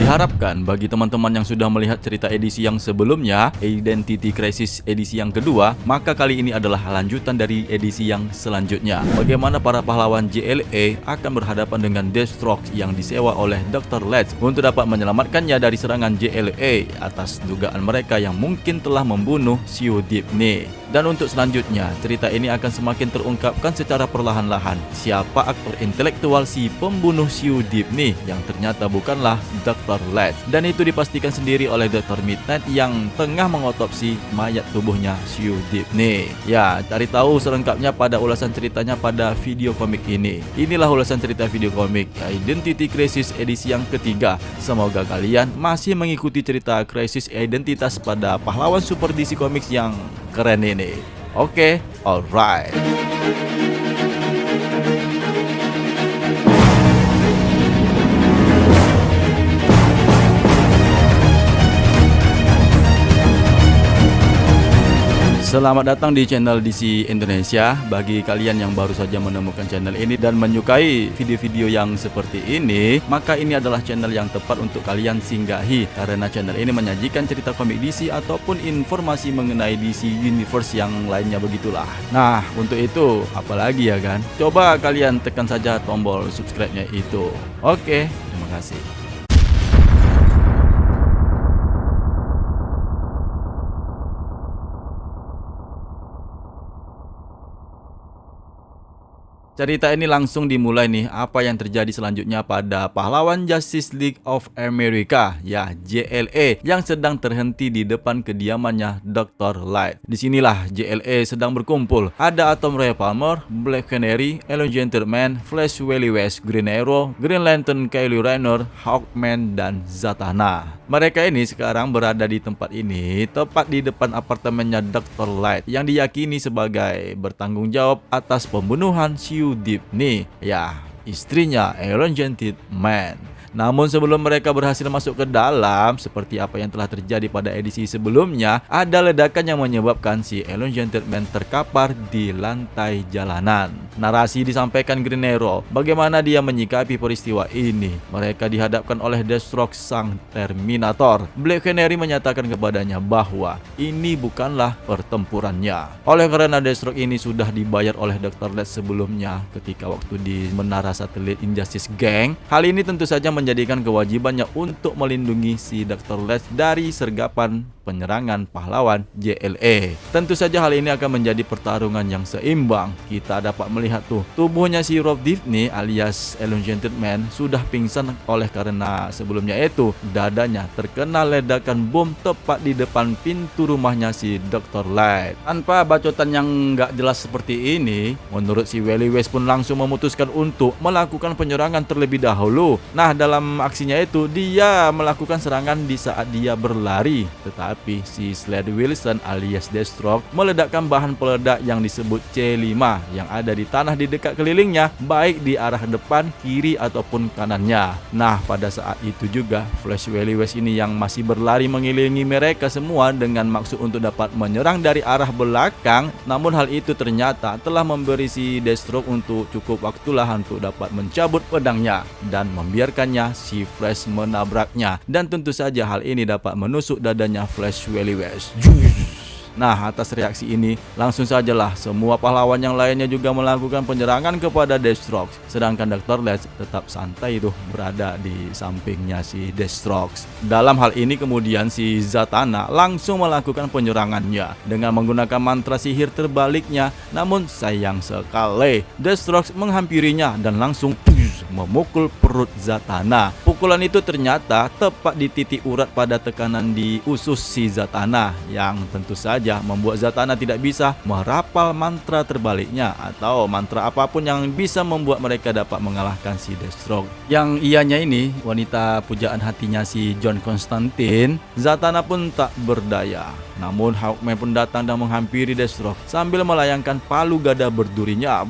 Diharapkan bagi teman-teman yang sudah melihat cerita edisi yang sebelumnya, Identity Crisis edisi yang kedua, maka kali ini adalah lanjutan dari edisi yang selanjutnya. Bagaimana para pahlawan JLA akan berhadapan dengan Deathstroke yang disewa oleh Dr. Letts untuk dapat menyelamatkannya dari serangan JLA atas dugaan mereka yang mungkin telah membunuh Siu Dibney. Dan untuk selanjutnya, cerita ini akan semakin terungkapkan secara perlahan-lahan siapa aktor intelektual si pembunuh Siu Dibney yang ternyata bukanlah Dr. Letts. Dan itu dipastikan sendiri oleh Dr. Midnight yang tengah mengotopsi mayat tubuhnya Siu Dibney. Ya, cari tahu selengkapnya pada ulasan ceritanya pada video komik ini. Inilah ulasan cerita video komik Identity Crisis edisi yang ketiga. Semoga kalian masih mengikuti cerita krisis identitas pada pahlawan Super DC Comics yang keren ini. Oke, alright. Selamat datang di channel DC Indonesia. Bagi kalian yang baru saja menemukan channel ini dan menyukai video-video yang seperti ini, maka ini adalah channel yang tepat untuk kalian singgahi, karena channel ini menyajikan cerita komik DC ataupun informasi mengenai DC Universe yang lainnya begitulah. Nah, untuk itu apalagi ya kan? Coba kalian tekan saja tombol subscribe-nya itu. Oke, terima kasih. Cerita ini langsung dimulai nih, apa yang terjadi selanjutnya pada pahlawan Justice League of America, ya JLA, yang sedang terhenti di depan kediamannya Dr. Light. Disinilah JLA sedang berkumpul. Ada Atom Ray Palmer, Black Canary, Eloquent Man, Flash Wally West, Green Arrow, Green Lantern Kyle Rayner, Hawkman, dan Zatanna. Mereka ini sekarang berada di tempat ini, tepat di depan apartemennya Dr. Light yang diyakini sebagai bertanggung jawab atas pembunuhan Siu Dibney, ya istrinya Eloquent Man. Namun sebelum mereka berhasil masuk ke dalam, seperti apa yang telah terjadi pada edisi sebelumnya, ada ledakan yang menyebabkan si Eloquent Man terkapar di lantai jalanan. Narasi disampaikan Green Arrow, bagaimana dia menyikapi peristiwa ini. Mereka dihadapkan oleh Deathstroke sang Terminator. Black Canary menyatakan kepadanya bahwa ini bukanlah pertempurannya. Oleh karena Deathstroke ini sudah dibayar oleh Dr. Letts sebelumnya ketika waktu di menara satelit Injustice Gang, hal ini tentu saja menjadikan kewajibannya untuk melindungi si Dr. Letts dari sergapan penyerangan pahlawan JLA. Tentu saja hal ini akan menjadi pertarungan yang seimbang. Kita dapat melihat tuh, tubuhnya si Rob Dibney alias Eloquent Man sudah pingsan oleh karena sebelumnya itu dadanya terkena ledakan bom tepat di depan pintu rumahnya si Dr. Light. Tanpa bacotan yang nggak jelas seperti ini, menurut si Wally West pun langsung memutuskan untuk melakukan penyerangan terlebih dahulu. Nah, dalam aksinya itu dia melakukan serangan di saat dia berlari, tetapi si Slade Wilson alias Deathstroke meledakkan bahan peledak yang disebut C5 yang ada di tanah di dekat kelilingnya, baik di arah depan, kiri ataupun kanannya. Nah, pada saat itu juga Flash Wally West ini yang masih berlari mengelilingi mereka semua dengan maksud untuk dapat menyerang dari arah belakang. Namun hal itu ternyata telah memberi si Deathstroke untuk cukup waktulah untuk dapat mencabut pedangnya dan membiarkannya si Flash menabraknya. Dan tentu saja hal ini dapat menusuk dadanya Flash Wally West. Nah, atas reaksi ini, langsung sajalah semua pahlawan yang lainnya juga melakukan penyerangan kepada Deathstroke. Sedangkan Dr. Letts tetap santai tuh berada di sampingnya si Deathstroke. Dalam hal ini kemudian si Zatanna langsung melakukan penyerangannya dengan menggunakan mantra sihir terbaliknya. Namun sayang sekali, Deathstroke menghampirinya dan langsung memukul perut Zatanna. Pukulan itu ternyata tepat di titik urat pada tekanan di usus si Zatanna, yang tentu saja membuat Zatanna tidak bisa merapal mantra terbaliknya atau mantra apapun yang bisa membuat mereka dapat mengalahkan si Deathstroke. Yang ianya ini wanita pujaan hatinya si John Constantine. Zatanna pun tak berdaya. Namun Hawkman pun datang dan menghampiri Deathstroke sambil melayangkan palu gada berdurinya.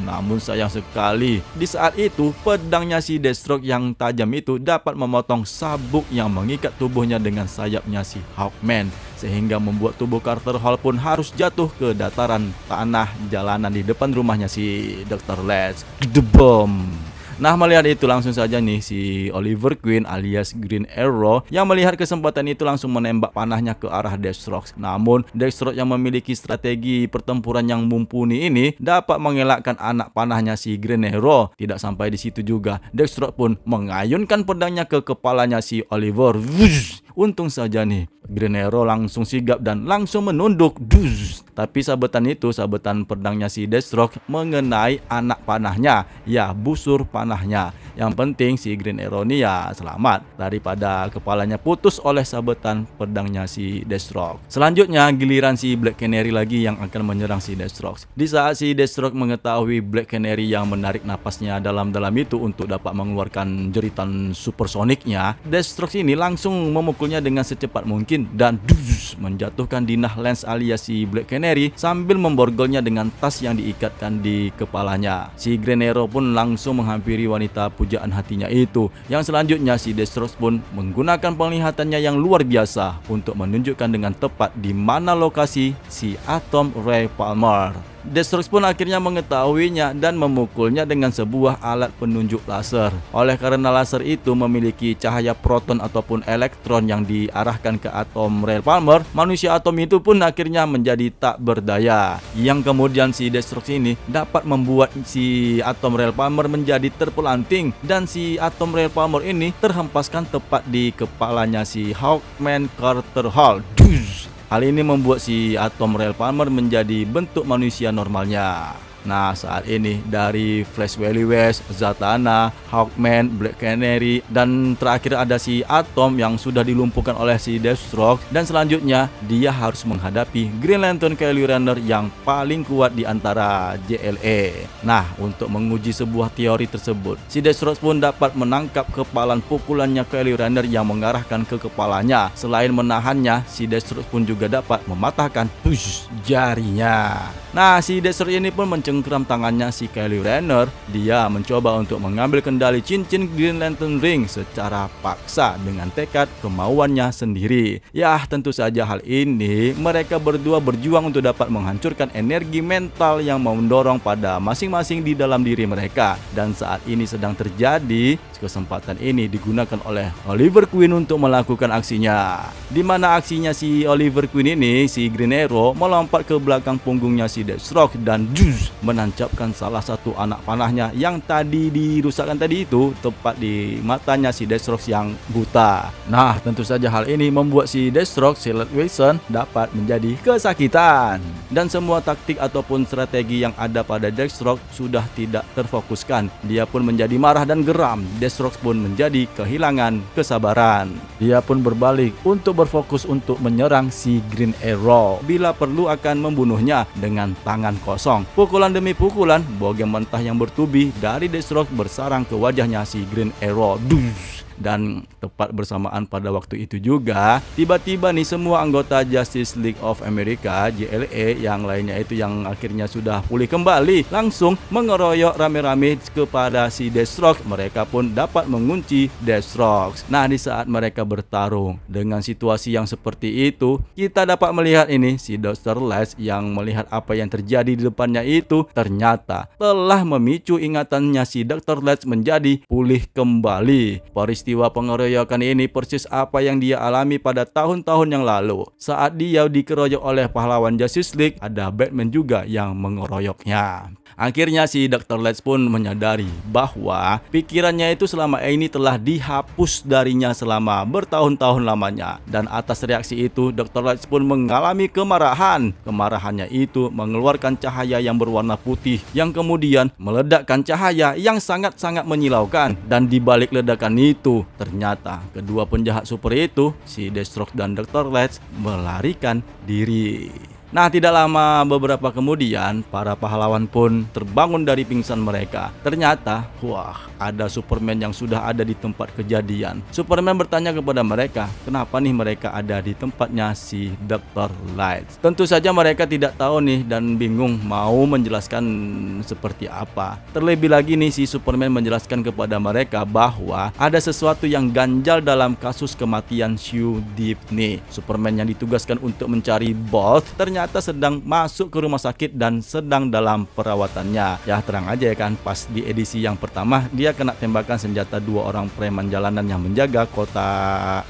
Namun sayang sekali, di saat itu pedangnya si Deathstroke yang tajam itu dapat memotong sabuk yang mengikat tubuhnya dengan sayapnya si Hawkman, sehingga membuat tubuh Carter Hall pun harus jatuh ke dataran tanah jalanan di depan rumahnya si Dr. Letts. The bomb. Nah, melihat itu langsung saja nih si Oliver Queen alias Green Arrow yang melihat kesempatan itu langsung menembak panahnya ke arah Deathstroke. Namun Deathstroke yang memiliki strategi pertempuran yang mumpuni ini dapat mengelakkan anak panahnya si Green Arrow. Tidak sampai di situ juga, Deathstroke pun mengayunkan pedangnya ke kepalanya si Oliver. Wush! Untung saja nih Green Arrow langsung sigap dan langsung menunduk. Tapi sabetan pedangnya si Deathstroke mengenai anak panahnya, ya busur panahnya. Yang penting si Green Arrow ini ya selamat daripada kepalanya putus oleh sabetan pedangnya si Deathstroke. Selanjutnya giliran si Black Canary lagi yang akan menyerang si Deathstroke. Di saat si Deathstroke mengetahui Black Canary yang menarik napasnya dalam-dalam itu untuk dapat mengeluarkan jeritan supersoniknya, Deathstroke ini langsung memukulnya dengan secepat mungkin dan menjatuhkan Dinah Lance alias si Black Canary sambil memborgolnya dengan tas yang diikatkan di kepalanya. Si Green Arrow pun langsung menghampiri wanita pujaan hatinya itu. Yang selanjutnya si Deathstroke pun menggunakan penglihatannya yang luar biasa untuk menunjukkan dengan tepat di mana lokasi si Atom Ray Palmer. Deathstroke pun akhirnya mengetahuinya dan memukulnya dengan sebuah alat penunjuk laser. Oleh karena laser itu memiliki cahaya proton ataupun elektron yang diarahkan ke Atom Ray Palmer, manusia atom itu pun akhirnya menjadi tak berdaya. Yang kemudian si Deathstroke ini dapat membuat si Atom Ray Palmer menjadi terpelanting dan si Atom Ray Palmer ini terhempaskan tepat di kepalanya si Hawkman Carter Hall. Hal ini membuat si Atom Ray Palmer menjadi bentuk manusia normalnya. Nah, saat ini dari Flash Wally West, Zatanna, Hawkman, Black Canary, dan terakhir ada si Atom yang sudah dilumpuhkan oleh si Deathstroke. Dan selanjutnya dia harus menghadapi Green Lantern Kyle Rayner yang paling kuat di antara JLA. Nah, untuk menguji sebuah teori tersebut, si Deathstroke pun dapat menangkap kepalan pukulannya Kyle Rayner yang mengarahkan ke kepalanya. Selain menahannya, si Deathstroke pun juga dapat mematahkan jarinya. Nah, si Deathstroke ini pun mencengkeram tangannya si Kyle Rayner. Dia mencoba untuk mengambil kendali cincin Green Lantern Ring secara paksa dengan tekad kemauannya sendiri. Ya, tentu saja hal ini mereka berdua berjuang untuk dapat menghancurkan energi mental yang mendorong pada masing-masing di dalam diri mereka. Dan saat ini sedang terjadi, kesempatan ini digunakan oleh Oliver Queen untuk melakukan aksinya. Di mana aksinya si Oliver Queen ini, si Green Arrow melompat ke belakang punggungnya si Deathstroke dan menancapkan salah satu anak panahnya yang tadi dirusakkan tadi itu tepat di matanya si Deathstroke yang buta. Nah, tentu saja hal ini membuat si Deathstroke, Silas Wilson, dapat menjadi kesakitan. Dan semua taktik ataupun strategi yang ada pada Deathstroke sudah tidak terfokuskan. Dia pun menjadi marah dan geram. Deathstroke pun menjadi kehilangan kesabaran. Dia pun berbalik untuk berfokus untuk menyerang si Green Arrow. Bila perlu akan membunuhnya dengan tangan kosong. Pukulan demi pukulan, bogem mentah yang bertubi dari Deathstroke bersarang ke wajahnya si Green Arrow. Dan tepat bersamaan pada waktu itu juga, tiba-tiba nih semua anggota Justice League of America JLA yang lainnya itu yang akhirnya sudah pulih kembali langsung mengeroyok rame-rame kepada si Deathstroke. Mereka pun dapat mengunci Deathstroke. Nah, di saat mereka bertarung dengan situasi yang seperti itu, kita dapat melihat ini si Dr. Light yang melihat apa yang terjadi di depannya itu ternyata telah memicu ingatannya si Dr. Light menjadi pulih kembali. Peristiwa pengeroyokan ini persis apa yang dia alami pada tahun-tahun yang lalu. Saat dia dikeroyok oleh pahlawan Justice League, ada Batman juga yang mengeroyoknya. Akhirnya si Dr. Light pun menyadari bahwa pikirannya itu selama ini telah dihapus darinya selama bertahun-tahun lamanya. Dan atas reaksi itu, Dr. Light pun mengalami kemarahan. Kemarahannya itu mengeluarkan cahaya yang berwarna putih yang kemudian meledakkan cahaya yang sangat-sangat menyilaukan. Dan di balik ledakan itu, ternyata kedua penjahat super itu, si Deathstroke dan Dr. Light, melarikan diri. Nah, tidak lama beberapa kemudian, para pahlawan pun terbangun dari pingsan mereka. Ternyata, wah, ada Superman yang sudah ada di tempat kejadian. Superman bertanya kepada mereka, kenapa nih mereka ada di tempatnya si Dr. Light. Tentu saja mereka tidak tahu nih dan bingung mau menjelaskan seperti apa. Terlebih lagi nih si Superman menjelaskan kepada mereka bahwa ada sesuatu yang ganjal dalam kasus kematian Sue Deep nih. Superman yang ditugaskan untuk mencari Bolt ternyata ternyata sedang masuk ke rumah sakit dan sedang dalam perawatannya. Ya terang aja ya kan, pas di edisi yang pertama dia kena tembakan senjata 2 orang preman jalanan yang menjaga kotak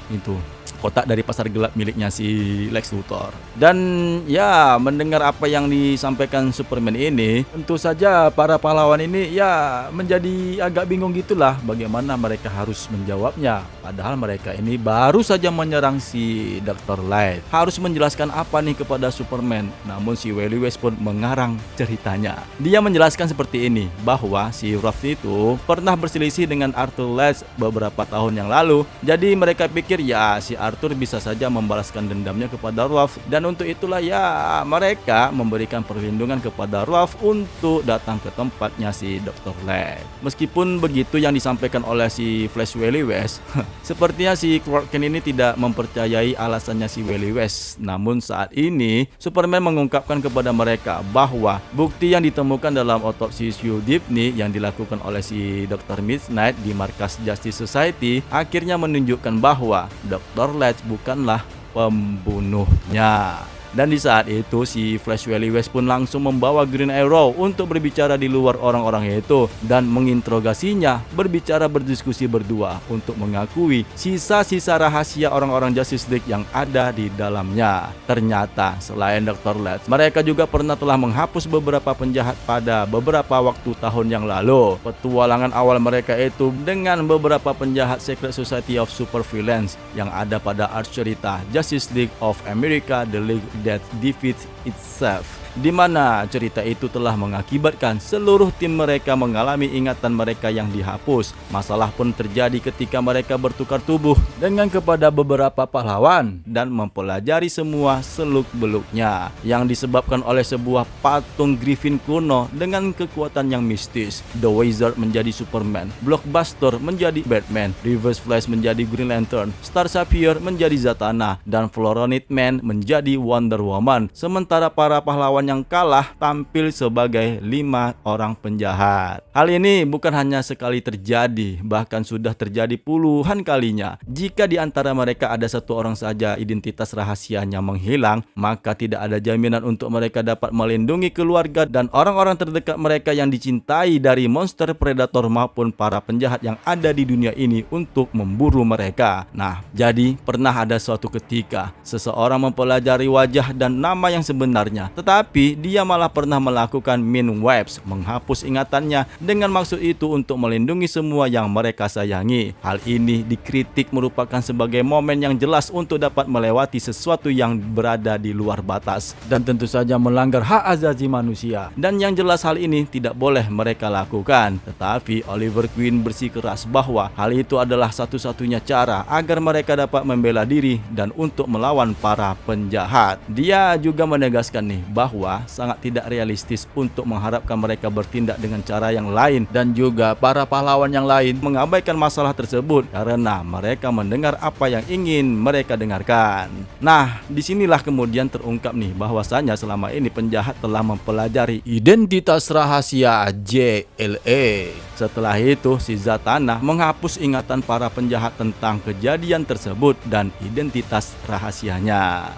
dari pasar gelap miliknya si Lex Luthor. Dan ya mendengar apa yang disampaikan Superman ini, tentu saja para pahlawan ini ya menjadi agak bingung gitulah bagaimana mereka harus menjawabnya. Padahal mereka ini baru saja menyerang si Dr. Light. Harus menjelaskan apa nih kepada Superman. Namun si Wally West pun mengarang ceritanya. Dia menjelaskan seperti ini, bahwa si Wrath itu pernah berselisih dengan Arthur Light beberapa tahun yang lalu. Jadi mereka pikir ya si Arthur bisa saja membalaskan dendamnya kepada Wrath, dan untuk itulah ya mereka memberikan perlindungan kepada Wrath untuk datang ke tempatnya si Dr. Light. Meskipun begitu yang disampaikan oleh si Flash Wally West, sepertinya si Clark Kent ini tidak mempercayai alasannya si Wally West. Namun saat ini Superman mengungkapkan kepada mereka bahwa bukti yang ditemukan dalam otopsi Sue Dibny yang dilakukan oleh si Dr. Midnight di markas Justice Society akhirnya menunjukkan bahwa Dr. Light bukanlah pembunuhnya. Dan di saat itu si Flash Wally West pun langsung membawa Green Arrow untuk berbicara di luar orang-orang itu dan menginterogasinya, berbicara berdiskusi berdua untuk mengakui sisa-sisa rahasia orang-orang Justice League yang ada di dalamnya. Ternyata selain Dr. Light, mereka juga pernah telah menghapus beberapa penjahat pada beberapa waktu tahun yang lalu. Petualangan awal mereka itu dengan beberapa penjahat Secret Society of Supervillains yang ada pada arc cerita Justice League of America, The League that defeats itself, di mana cerita itu telah mengakibatkan seluruh tim mereka mengalami ingatan mereka yang dihapus. Masalah pun terjadi ketika mereka bertukar tubuh dengan kepada beberapa pahlawan dan mempelajari semua seluk-beluknya, yang disebabkan oleh sebuah patung Griffin kuno dengan kekuatan yang mistis. The Wizard menjadi Superman, Blockbuster menjadi Batman, Reverse Flash menjadi Green Lantern, Star Sapphire menjadi Zatanna, dan Floronid Man menjadi Wonder Woman. Sementara para pahlawan yang kalah tampil sebagai 5 orang penjahat. Hal ini bukan hanya sekali terjadi, bahkan sudah terjadi puluhan kalinya. Jika di antara mereka ada satu orang saja identitas rahasianya menghilang, maka tidak ada jaminan untuk mereka dapat melindungi keluarga dan orang-orang terdekat mereka yang dicintai dari monster predator maupun para penjahat yang ada di dunia ini untuk memburu mereka. Nah, jadi pernah ada suatu ketika seseorang mempelajari wajah dan nama yang sebenarnya, tetapi dia malah pernah melakukan mind wipes, menghapus ingatannya dengan maksud itu untuk melindungi semua yang mereka sayangi. Hal ini dikritik merupakan sebagai momen yang jelas untuk dapat melewati sesuatu yang berada di luar batas dan tentu saja melanggar hak asasi manusia. Dan yang jelas hal ini tidak boleh mereka lakukan. Tetapi Oliver Queen bersikeras bahwa hal itu adalah satu-satunya cara agar mereka dapat membela diri dan untuk melawan para penjahat. Dia juga menegaskan nih bahwa sangat tidak realistis untuk mengharapkan mereka bertindak dengan cara yang lain, dan juga para pahlawan yang lain mengabaikan masalah tersebut karena mereka mendengar apa yang ingin mereka dengarkan. Nah, disinilah kemudian terungkap nih bahwasanya selama ini penjahat telah mempelajari identitas rahasia JLA. Setelah itu si Zatanna menghapus ingatan para penjahat tentang kejadian tersebut dan identitas rahasianya.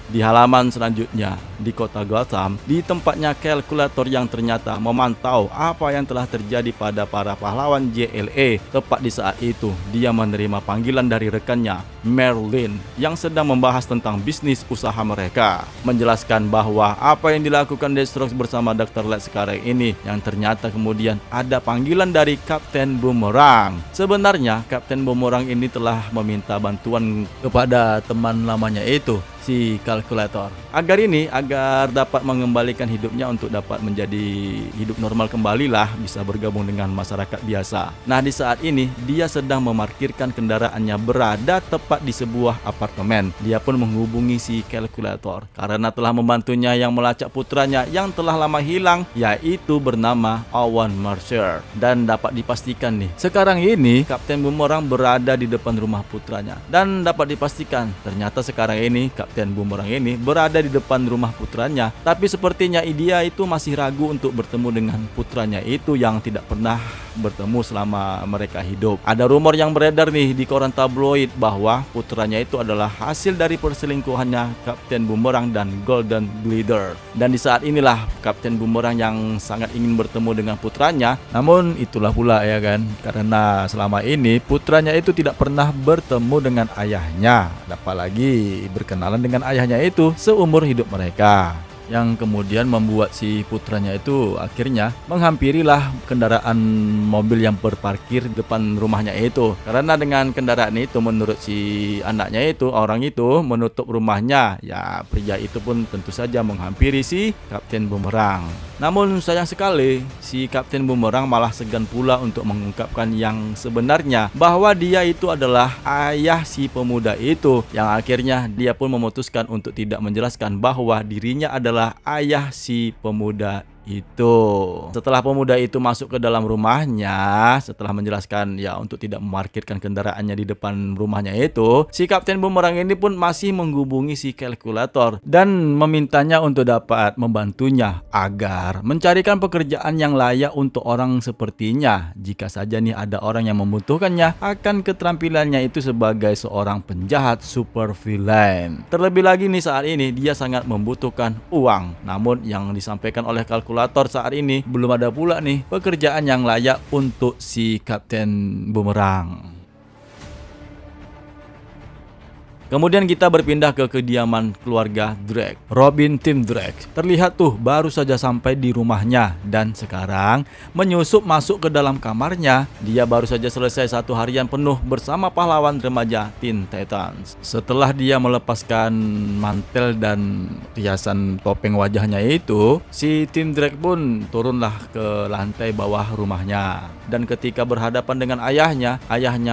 Di halaman selanjutnya, di kota Gotham, di tempatnya kalkulator yang ternyata memantau apa yang telah terjadi pada para pahlawan JLA. Tepat di saat itu, dia menerima panggilan dari rekannya, Merlin, yang sedang membahas tentang bisnis usaha mereka. Menjelaskan bahwa apa yang dilakukan Deathstroke bersama Dr. Light sekarang ini, yang ternyata kemudian ada panggilan dari Kapten Boomerang. Sebenarnya, Kapten Boomerang ini telah meminta bantuan kepada teman lamanya itu, si kalkulator, agar dapat mengembalikan hidupnya untuk dapat menjadi hidup normal kembali lah, bisa bergabung dengan masyarakat biasa. Nah, di saat ini dia sedang memarkirkan kendaraannya berada tepat di sebuah apartemen. Dia pun menghubungi si kalkulator karena telah membantunya yang melacak putranya yang telah lama hilang, yaitu bernama Owen Mercer. Dan dapat dipastikan nih, sekarang ini Kapten Boomerang berada di depan rumah putranya, dan dapat dipastikan ternyata sekarang ini Kapten Kapten Boomerang ini berada di depan rumah putranya, tapi sepertinya dia itu masih ragu untuk bertemu dengan putranya itu yang tidak pernah bertemu selama mereka hidup. Ada rumor yang beredar nih di koran tabloid bahwa putranya itu adalah hasil dari perselingkuhannya Kapten Boomerang dan Golden Glider. Dan di saat inilah Kapten Boomerang yang sangat ingin bertemu dengan putranya. Namun itulah pula ya kan, karena selama ini putranya itu tidak pernah bertemu dengan ayahnya, apalagi berkenalan dengan ayahnya itu seumur hidup mereka, yang kemudian membuat si putranya itu akhirnya menghampirilah kendaraan mobil yang berparkir depan rumahnya itu. Karena dengan kendaraan itu, menurut si anaknya itu, orang itu menutup rumahnya, ya pria itu pun tentu saja menghampiri si Kapten Boomerang. Namun sayang sekali, si Kapten Boomerang malah segan pula untuk mengungkapkan yang sebenarnya, bahwa dia itu adalah ayah si pemuda itu, yang akhirnya dia pun memutuskan untuk tidak menjelaskan bahwa dirinya adalah ayah si pemuda itu. Setelah pemuda itu masuk ke dalam rumahnya, setelah menjelaskan ya untuk tidak memarkirkan kendaraannya di depan rumahnya itu, si Kapten Boomerang ini pun masih menghubungi si kalkulator dan memintanya untuk dapat membantunya agar mencarikan pekerjaan yang layak untuk orang sepertinya, jika saja nih ada orang yang membutuhkannya akan keterampilannya itu sebagai seorang penjahat super villain. Terlebih lagi nih saat ini dia sangat membutuhkan uang. Namun yang disampaikan oleh kalkulator saat ini belum ada pula nih pekerjaan yang layak untuk si Kapten Boomerang. Kemudian kita berpindah ke kediaman keluarga Drake. Robin Tim Drake terlihat tuh baru saja sampai di rumahnya dan sekarang menyusup masuk ke dalam kamarnya. Dia baru saja selesai satu harian penuh bersama pahlawan remaja Teen Titans. Setelah dia melepaskan mantel dan hiasan topeng wajahnya itu, si Tim Drake pun turunlah ke lantai bawah rumahnya. Dan ketika berhadapan dengan ayahnya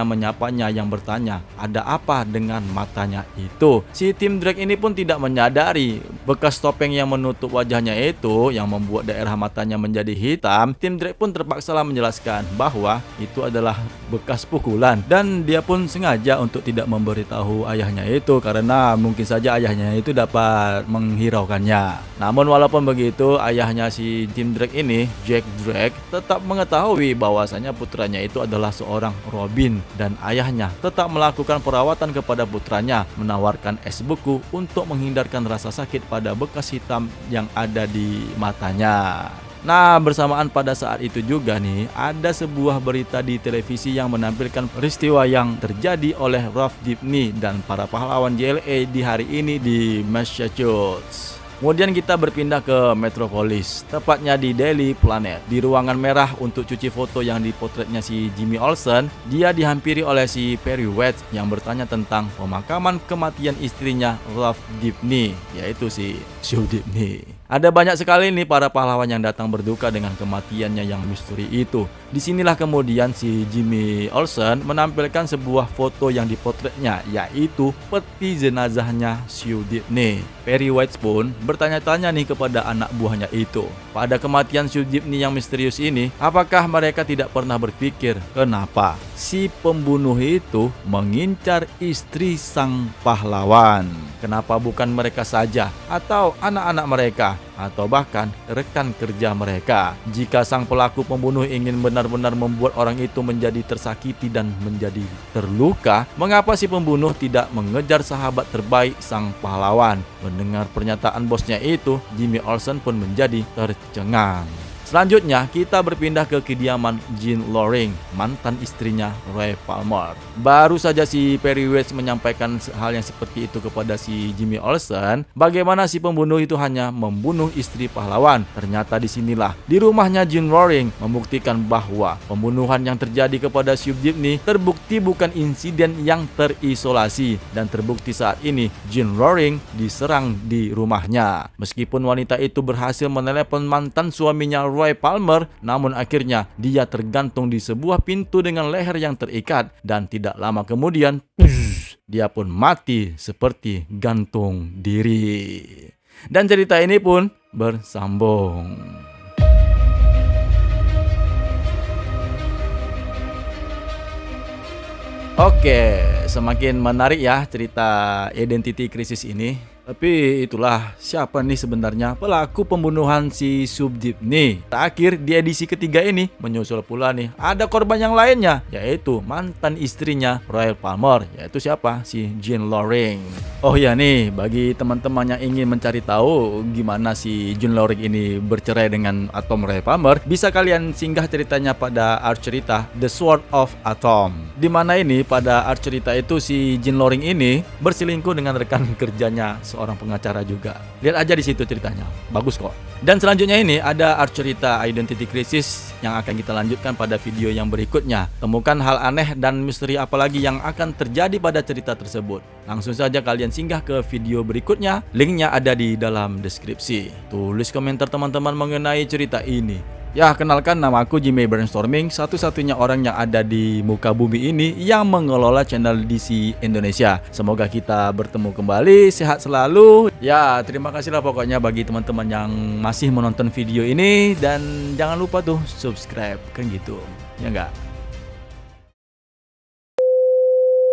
menyapanya yang bertanya, "Ada apa dengan mata itu?" Si Tim Drake ini pun tidak menyadari bekas topeng yang menutup wajahnya itu yang membuat daerah matanya menjadi hitam. Tim Drake pun terpaksalah menjelaskan bahwa itu adalah bekas pukulan, dan dia pun sengaja untuk tidak memberitahu ayahnya itu karena mungkin saja ayahnya itu dapat menghiraukannya. Namun walaupun begitu, ayahnya si Tim Drake ini, Jack Drake, tetap mengetahui bahwasanya putranya itu adalah seorang Robin, dan ayahnya tetap melakukan perawatan kepada putranya, menawarkan es beku untuk menghindarkan rasa sakit pada bekas hitam yang ada di matanya. Nah, bersamaan pada saat itu juga nih, ada sebuah berita di televisi yang menampilkan peristiwa yang terjadi oleh Ralph Dibny dan para pahlawan JLA di hari ini di Massachusetts. Kemudian kita berpindah ke Metropolis, tepatnya di Daily Planet. Di ruangan merah untuk cuci foto yang dipotretnya si Jimmy Olsen, dia dihampiri oleh si Perry White yang bertanya tentang pemakaman kematian istrinya Ralph Dibny, yaitu si Sue Dibny. Ada banyak sekali nih para pahlawan yang datang berduka dengan kematiannya yang misteri itu. Disinilah kemudian si Jimmy Olsen menampilkan sebuah foto yang dipotretnya, yaitu peti jenazahnya Sue Dibny. Perry White pun bertanya-tanya nih kepada anak buahnya itu, pada kematian Sue Dibny yang misterius ini, apakah mereka tidak pernah berpikir kenapa si pembunuh itu mengincar istri sang pahlawan? Kenapa bukan mereka saja atau anak-anak mereka atau bahkan rekan kerja mereka? Jika sang pelaku pembunuh ingin benar-benar membuat orang itu menjadi tersakiti dan menjadi terluka, mengapa si pembunuh tidak mengejar sahabat terbaik sang pahlawan? Mendengar pernyataan bosnya itu, Jimmy Olsen pun menjadi tercengang. Selanjutnya kita berpindah ke kediaman Jean Loring, mantan istrinya Roy Palmer. Baru saja si Perry White menyampaikan hal yang seperti itu kepada si Jimmy Olsen, bagaimana si pembunuh itu hanya membunuh istri pahlawan. Ternyata disinilah di rumahnya Jean Loring membuktikan bahwa pembunuhan yang terjadi kepada Sue Dibny terbukti bukan insiden yang terisolasi, dan terbukti saat ini Jean Loring diserang di rumahnya. Meskipun wanita itu berhasil menelepon mantan suaminya Roy Palmer, namun akhirnya dia tergantung di sebuah pintu dengan leher yang terikat, dan tidak lama kemudian dia pun mati seperti gantung diri. Dan cerita ini pun bersambung. Oke, semakin menarik ya cerita identity crisis ini. Tapi itulah siapa nih sebenarnya pelaku pembunuhan si Subdeep nih. Terakhir di edisi ketiga ini menyusul pula nih ada korban yang lainnya, yaitu mantan istrinya Royal Palmer, yaitu siapa? Si Jean Loring. Oh ya nih, bagi teman-teman yang ingin mencari tahu gimana si Jean Loring ini bercerai dengan Atom Royal Palmer, bisa kalian singgah ceritanya pada art cerita The Sword of Atom. Di mana ini pada art cerita itu si Jean Loring ini berselingkuh dengan rekan kerjanya, seorang pengacara juga. Lihat aja di situ ceritanya, bagus kok. Dan selanjutnya ini ada art cerita Identity Crisis yang akan kita lanjutkan pada video yang berikutnya. Temukan hal aneh dan misteri apalagi yang akan terjadi pada cerita tersebut. Langsung saja kalian singgah ke video berikutnya, linknya ada di dalam deskripsi. Tulis komentar teman-teman mengenai cerita ini. Ya, kenalkan, nama aku Jimmy Brainstorming, satu-satunya orang yang ada di muka bumi ini yang mengelola channel DC Indonesia. Semoga kita bertemu kembali, sehat selalu. Ya, terima kasihlah pokoknya bagi teman-teman yang masih menonton video ini. Dan jangan lupa tuh subscribe, kan gitu. Ya enggak?